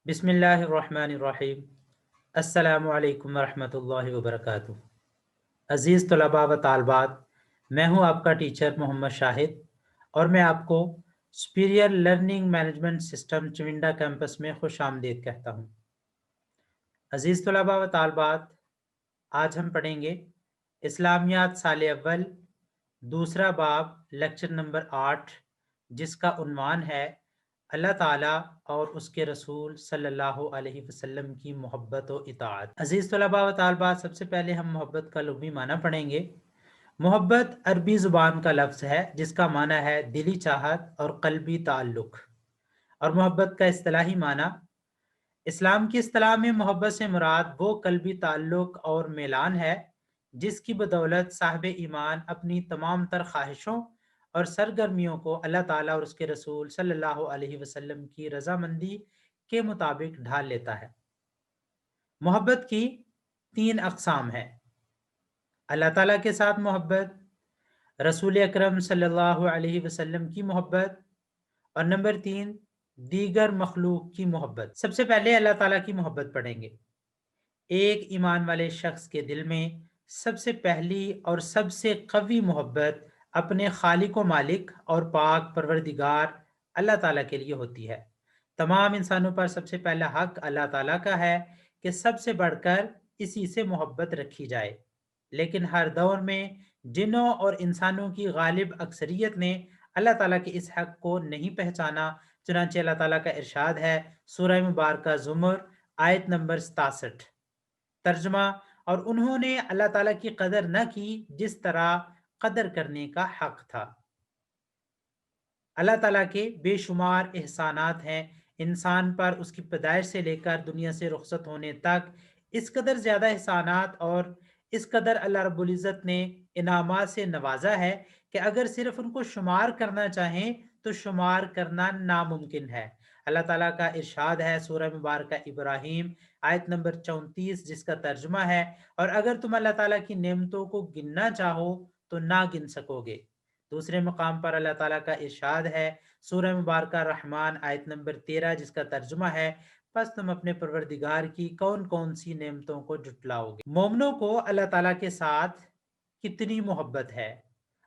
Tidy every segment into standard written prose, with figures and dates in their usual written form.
بسم اللہ الرحمن الرحیم۔ السلام علیکم ورحمۃ اللہ وبرکاتہ۔ عزیز طلباء و طالبات، میں ہوں آپ کا ٹیچر محمد شاہد اور میں آپ کو superior learning management system Chunda campus میں خوش آمدید کہتا ہوں۔ عزیز طلباء و طالبات، آج ہم پڑھیں گے اسلامیات سال اول دوسرا باب لیکچر نمبر 8، جس کا عنوان ہے اللہ تعالیٰ اور اس کے رسول صلی اللہ علیہ وسلم کی محبت و اطاعت۔ عزیز طلباء و طالبات، سب سے پہلے ہم محبت کا لغوی معنی پڑھیں گے۔ محبت عربی زبان کا لفظ ہے جس کا معنی ہے دلی چاہت اور قلبی تعلق، اور محبت کا اصطلاحی معنی اسلام کی اصطلاح میں محبت سے مراد وہ قلبی تعلق اور میلان ہے جس کی بدولت صاحب ایمان اپنی تمام تر خواہشوں اور سرگرمیوں کو اللہ تعالیٰ اور اس کے رسول صلی اللہ علیہ وسلم کی رضامندی کے مطابق ڈھال لیتا ہے۔ محبت کی 3 اقسام ہیں: اللہ تعالیٰ کے ساتھ محبت، رسول اکرم صلی اللہ علیہ وسلم کی محبت، اور نمبر 3 دیگر مخلوق کی محبت۔ سب سے پہلے اللہ تعالیٰ کی محبت پڑھیں گے۔ ایک ایمان والے شخص کے دل میں سب سے پہلی اور سب سے قوی محبت اپنے خالق و مالک اور پاک پروردگار اللہ تعالیٰ کے لیے ہوتی ہے۔ تمام انسانوں پر سب سے پہلا حق اللہ تعالیٰ کا ہے کہ سب سے بڑھ کر اسی سے محبت رکھی جائے، لیکن ہر دور میں جنوں اور انسانوں کی غالب اکثریت نے اللہ تعالیٰ کے اس حق کو نہیں پہچانا، چنانچہ اللہ تعالیٰ کا ارشاد ہے سورہ مبارکہ زمر آیت نمبر 67۔ ترجمہ: اور انہوں نے اللہ تعالیٰ کی قدر نہ کی جس طرح قدر کرنے کا حق تھا۔ اللہ تعالیٰ کے بے شمار احسانات ہیں انسان پر، اس کی پیدائش سے لے کر دنیا سے رخصت ہونے تک اس قدر زیادہ احسانات اور اس قدر اللہ رب العزت نے انعامات سے نوازا ہے کہ اگر صرف ان کو شمار کرنا چاہیں تو شمار کرنا ناممکن ہے۔ اللہ تعالیٰ کا ارشاد ہے سورہ مبارکہ ابراہیم آیت نمبر 34، جس کا ترجمہ ہے اور اگر تم اللہ تعالیٰ کی نعمتوں کو گننا چاہو تو نہ گن سکو گے۔ دوسرے مقام پر اللہ تعالیٰ کا ارشاد ہے سورہ مبارکہ رحمان آیت نمبر 13، جس کا ترجمہ ہے پس تم اپنے پروردگار کی کون کون سی نعمتوں کو جھٹلاؤ گے۔ مومنوں کو اللہ تعالیٰ کے ساتھ کتنی محبت ہے!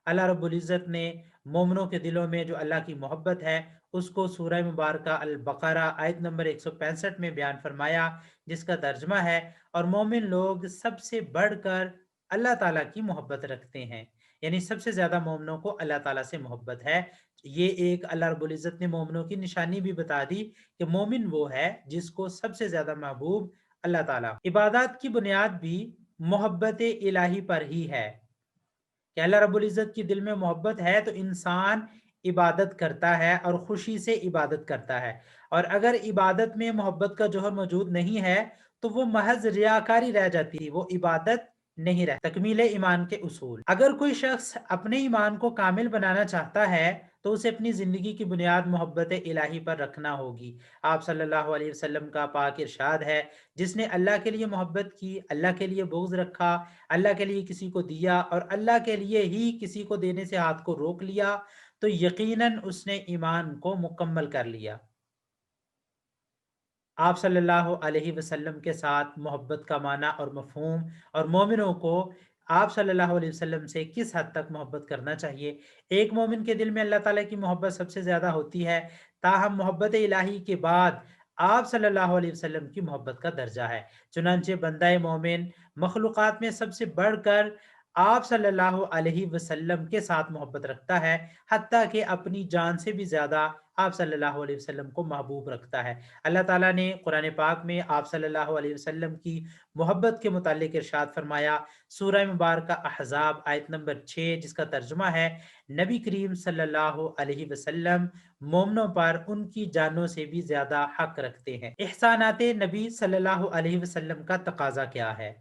اللہ رب العزت نے مومنوں کے دلوں میں جو اللہ کی محبت ہے اس کو سورہ مبارکہ البقرہ آیت نمبر 165 میں بیان فرمایا، جس کا ترجمہ ہے اور مومن لوگ سب سے بڑھ کر اللہ تعالیٰ کی محبت رکھتے ہیں، یعنی سب سے زیادہ مومنوں کو اللہ تعالیٰ سے محبت ہے۔ یہ ایک اللہ رب العزت نے مومنوں کی نشانی بھی بتا دی کہ مومن وہ ہے جس کو سب سے زیادہ محبوب اللہ تعالیٰ۔ عبادات کی بنیاد بھی محبت الہی پر ہی ہے کہ اللہ رب العزت کی دل میں محبت ہے تو انسان عبادت کرتا ہے اور خوشی سے عبادت کرتا ہے، اور اگر عبادت میں محبت کا جوہر موجود نہیں ہے تو وہ محض ریاکاری رہ جاتی ہے، وہ عبادت نہیں رہتی۔ تکمیل ایمان کے اصول: اگر کوئی شخص اپنے ایمان کو کامل بنانا چاہتا ہے تو اسے اپنی زندگی کی بنیاد محبت الہی پر رکھنا ہوگی۔ آپ صلی اللہ علیہ وسلم کا پاک ارشاد ہے جس نے اللہ کے لیے محبت کی، اللہ کے لیے بغض رکھا، اللہ کے لیے کسی کو دیا اور اللہ کے لیے ہی کسی کو دینے سے ہاتھ کو روک لیا تو یقیناً اس نے ایمان کو مکمل کر لیا۔ آپ صلی اللہ علیہ وسلم کے ساتھ محبت کا معنی اور مفہوم اور مومنوں کو آپ صلی اللہ علیہ وسلم سے کس حد تک محبت کرنا چاہیے۔ ایک مومن کے دل میں اللہ تعالیٰ کی محبت سب سے زیادہ ہوتی ہے، تاہم محبت الہی کے بعد آپ صلی اللہ علیہ وسلم کی محبت کا درجہ ہے۔ چنانچہ بندہ مومن مخلوقات میں سب سے بڑھ کر آپ صلی اللہ علیہ وسلم کے ساتھ محبت رکھتا ہے، حتیٰ کہ اپنی جان سے بھی زیادہ آپ صلی اللہ علیہ وسلم کو محبوب رکھتا ہے۔ اللہ تعالیٰ نے قرآن پاک میں آپ صلی اللہ علیہ وسلم کی محبت کے متعلق ارشاد فرمایا سورہ مبارکہ احزاب آیت نمبر 6، جس کا ترجمہ ہے نبی کریم صلی اللہ علیہ وسلم مومنوں پر ان کی جانوں سے بھی زیادہ حق رکھتے ہیں۔ احسانات نبی صلی اللہ علیہ وسلم کا تقاضا کیا ہے؟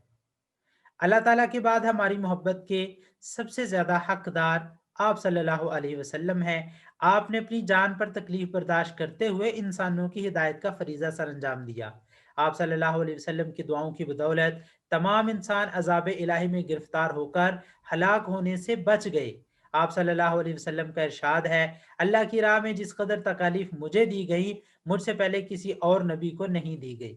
اللہ تعالیٰ کے بعد ہماری محبت کے سب سے زیادہ حقدار آپ صلی اللہ علیہ وسلم ہیں۔ آپ نے اپنی جان پر تکلیف برداشت کرتے ہوئے انسانوں کی ہدایت کا فریضہ سر انجام دیا۔ آپ صلی اللہ علیہ وسلم کی دعاؤں کی بدولت تمام انسان عذاب الہی میں گرفتار ہو کر ہلاک ہونے سے بچ گئے۔ آپ صلی اللہ علیہ وسلم کا ارشاد ہے اللہ کی راہ میں جس قدر تکالیف مجھے دی گئی مجھ سے پہلے کسی اور نبی کو نہیں دی گئی۔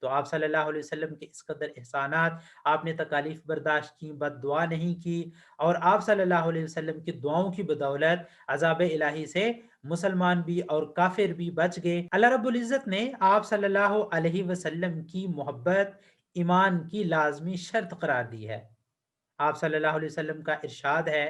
تو آپ صلی اللہ علیہ وسلم کے اس قدر احسانات، آپ نے تکالیف برداشت کی، بد دعا نہیں کی، اور آپ صلی اللہ علیہ وسلم کی دعاؤں کی بدولت عذاب الہی سے مسلمان بھی اور کافر بھی بچ گئے۔ اللہ رب العزت نے آپ صلی اللہ علیہ وسلم کی محبت ایمان کی لازمی شرط قرار دی ہے۔ آپ صلی اللہ علیہ وسلم کا ارشاد ہے،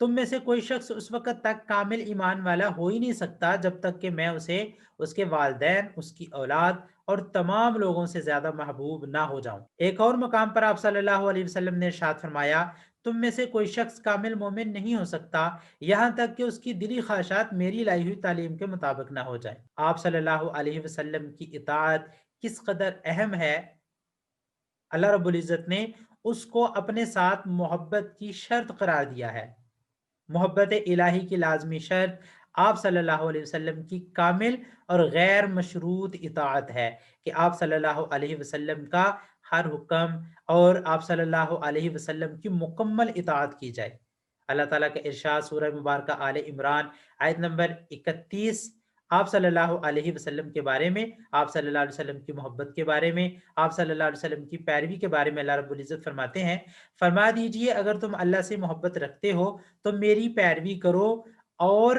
تم میں سے کوئی شخص اس وقت تک کامل ایمان والا ہو ہی نہیں سکتا جب تک کہ میں اسے اس کے والدین، اس کی اولاد اور تمام لوگوں سے زیادہ محبوب نہ ہو جاؤں۔ ایک اور مقام پر آپ صلی اللہ علیہ وسلم نے ارشاد فرمایا، تم میں سے کوئی شخص کامل مومن نہیں ہو سکتا یہاں تک کہ اس کی دلی خواہشات میری لائی ہوئی تعلیم کے مطابق نہ ہو جائیں۔ آپ صلی اللہ علیہ وسلم کی اطاعت کس قدر اہم ہے، اللہ رب العزت نے اس کو اپنے ساتھ محبت کی شرط قرار دیا ہے۔ محبت الہی کی لازمی شرط آپ صلی اللہ علیہ وسلم کی کامل اور غیر مشروط اطاعت ہے، کہ آپ صلی اللہ علیہ وسلم کا ہر حکم اور آپ صلی اللہ علیہ وسلم کی مکمل اطاعت کی جائے۔ اللہ تعالیٰ کا ارشاد سورہ مبارکہ آل عمران آیت نمبر 31، آپ صلی اللہ علیہ وسلم کے بارے میں، آپ صلی اللہ علیہ وسلم کی محبت کے بارے میں، آپ صلی اللہ علیہ وسلم کی پیروی کے بارے میں اللہ رب العزت فرماتے ہیں، فرما دیجئے اگر تم اللہ سے محبت رکھتے ہو تو میری پیروی کرو، اور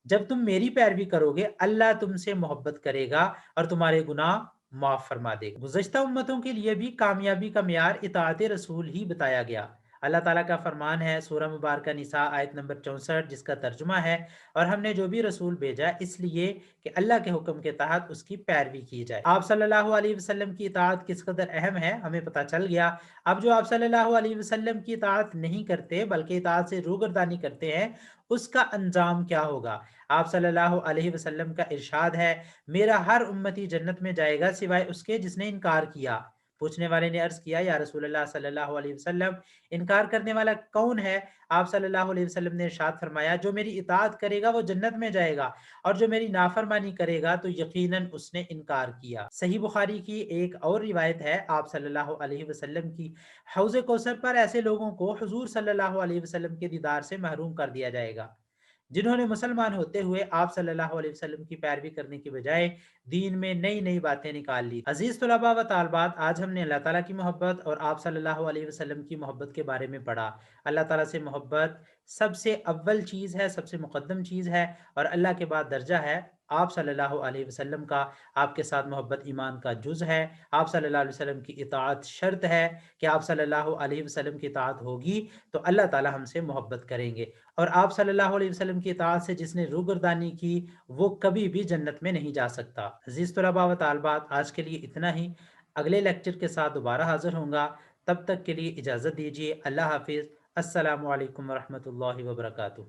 جب تم میری پیروی کرو گے اللہ تم سے محبت کرے گا اور تمہارے گناہ معاف فرما دے گا۔ گزشتہ امتوں کے لیے بھی کامیابی کا معیار اطاعت رسول ہی بتایا گیا۔ اللہ تعالیٰ کا فرمان ہے سورہ مبارکہ نساء آیت نمبر 64، جس کا ترجمہ ہے، اور ہم نے جو بھی رسول بھیجا اس لیے کہ اللہ کے حکم کے تحت اس کی پیروی کی جائے۔ آپ صلی اللہ علیہ وسلم کی اطاعت کس قدر اہم ہے ہمیں پتہ چل گیا۔ اب جو آپ صلی اللہ علیہ وسلم کی اطاعت نہیں کرتے بلکہ اطاعت سے روگردانی کرتے ہیں، اس کا انجام کیا ہوگا؟ آپ صلی اللہ علیہ وسلم کا ارشاد ہے، میرا ہر امتی جنت میں جائے گا سوائے اس کے جس نے انکار کیا۔ پوچھنے والے نے عرض کیا، یا رسول اللہ صلی اللہ علیہ وسلم، انکار کرنے والا کون ہے؟ آپ صلی اللہ علیہ وسلم نے ارشاد فرمایا، جو میری اطاعت کرے گا وہ جنت میں جائے گا، اور جو میری نافرمانی کرے گا تو یقیناً اس نے انکار کیا۔ صحیح بخاری کی ایک اور روایت ہے، آپ صلی اللہ علیہ وسلم کی، حوض کوثر پر ایسے لوگوں کو حضور صلی اللہ علیہ وسلم کے دیدار سے محروم کر دیا جائے گا جنہوں نے مسلمان ہوتے ہوئے آپ صلی اللہ علیہ وسلم کی پیروی کرنے کی بجائے دین میں نئی نئی باتیں نکال لی۔ عزیز طلباء و طالبات، آج ہم نے اللہ تعالیٰ کی محبت اور آپ صلی اللہ علیہ وسلم کی محبت کے بارے میں پڑھا۔ اللہ تعالیٰ سے محبت سب سے اول چیز ہے، سب سے مقدم چیز ہے، اور اللہ کے بعد درجہ ہے آپ صلی اللہ علیہ وسلم کا۔ آپ کے ساتھ محبت ایمان کا جز ہے۔ آپ صلی اللہ علیہ وسلم کی اطاعت شرط ہے کہ آپ صلی اللہ علیہ وسلم کی اطاعت ہوگی تو اللہ تعالیٰ ہم سے محبت کریں گے، اور آپ صلی اللہ علیہ وسلم کی اطاعت سے جس نے روگردانی کی وہ کبھی بھی جنت میں نہیں جا سکتا۔ عزیز طلباء و طالبات، آج کے لیے اتنا ہی۔ اگلے لیکچر کے ساتھ دوبارہ حاضر ہوں گا، تب تک کے لیے اجازت دیجیے۔ اللہ حافظ۔ السلام علیکم ورحمۃ اللہ وبرکاتہ۔